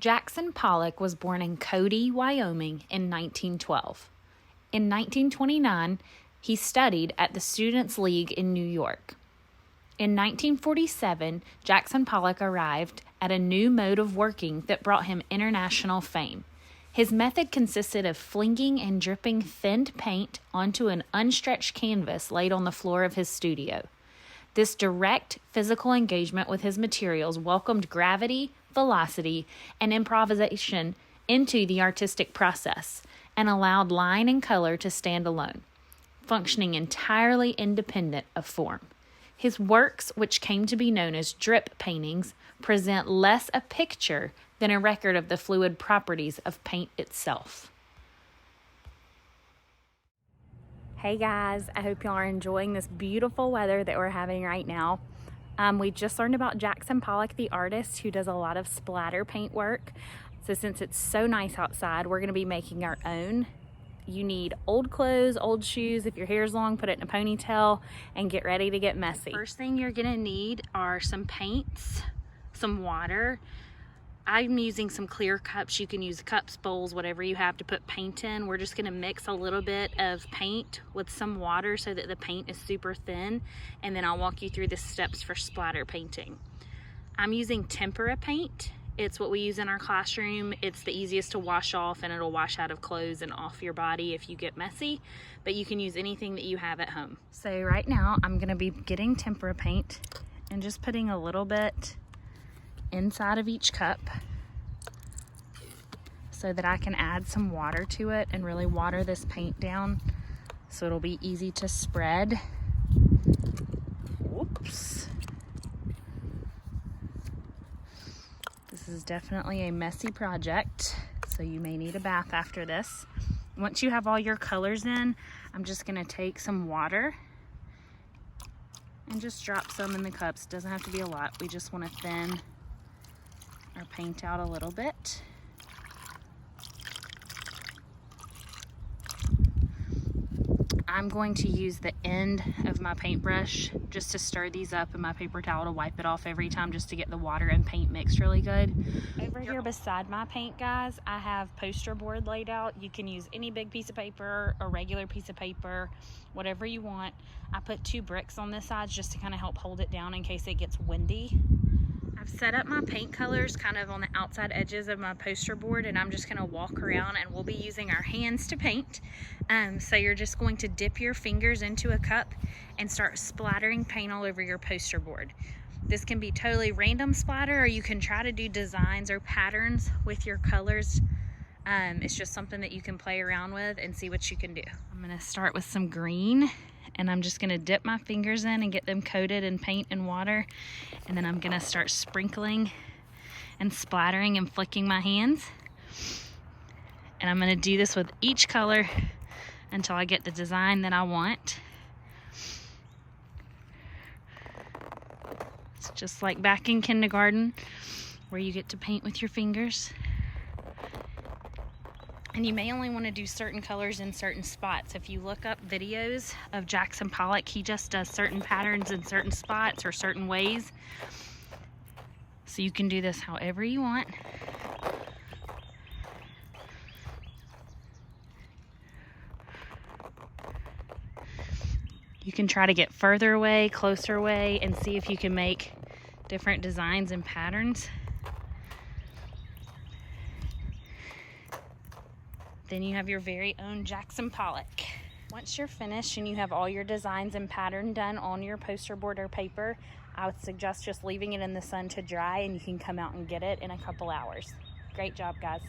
Jackson Pollock was born in Cody, Wyoming in 1912. In 1929, he studied at the Students' League in New York. In 1947, Jackson Pollock arrived at a new mode of working that brought him international fame. His method consisted of flinging and dripping thinned paint onto an unstretched canvas laid on the floor of his studio. This direct physical engagement with his materials welcomed gravity, velocity, and improvisation into the artistic process and allowed line and color to stand alone, functioning entirely independent of form. His works, which came to be known as drip paintings, present less a picture than a record of the fluid properties of paint itself. Hey guys, I hope y'all are enjoying this beautiful weather that we're having right now. We just learned about Jackson Pollock, the artist who does a lot of splatter paint work. So since it's so nice outside, we're gonna be making our own. You need old clothes, old shoes. If your hair's long, put it in a ponytail and get ready to get messy. First thing you're gonna need are some paints, some water. I'm using some clear cups. You can use cups, bowls, whatever you have to put paint in. We're just gonna mix a little bit of paint with some water so that the paint is super thin, and then I'll walk you through the steps for splatter painting. I'm using tempera paint. It's what we use in our classroom. It's the easiest to wash off, and it'll wash out of clothes and off your body if you get messy, but you can use anything that you have at home. So right now I'm gonna be getting tempera paint and just putting a little bit inside of each cup so that I can add some water to it and really water this paint down so it'll be easy to spread. Whoops. This is definitely a messy project, so you may need a bath after this. Once you have all your colors in, I'm just gonna take some water and just drop some in the cups. It doesn't have to be a lot. We just wanna thin our paint out a little bit. I'm going to use the end of my paintbrush just to stir these up in my paper towel to wipe it off every time, just to get the water and paint mixed really good. Over here beside my paint, guys, I have poster board laid out. You can use any big piece of paper, a regular piece of paper, whatever you want. I put 2 bricks on this side just to kind of help hold it down in case it gets windy. I've set up my paint colors kind of on the outside edges of my poster board, and I'm just gonna walk around, and we'll be using our hands to paint. So you're just going to dip your fingers into a cup and start splattering paint all over your poster board. This can be totally random splatter, or you can try to do designs or patterns with your colors. It's just something that you can play around with and see what you can do. I'm gonna start with some green, and I'm just gonna dip my fingers in and get them coated in paint and water. And then I'm gonna start sprinkling and splattering and flicking my hands. And I'm gonna do this with each color until I get the design that I want. It's just like back in kindergarten where you get to paint with your fingers. And you may only want to do certain colors in certain spots. If you look up videos of Jackson Pollock, he just does certain patterns in certain spots or certain ways. So you can do this however you want. You can try to get further away, closer away, and see if you can make different designs and patterns. Then you have your very own Jackson Pollock. Once you're finished and you have all your designs and pattern done on your poster board or paper, I would suggest just leaving it in the sun to dry, and you can come out and get it in a couple hours. Great job, guys.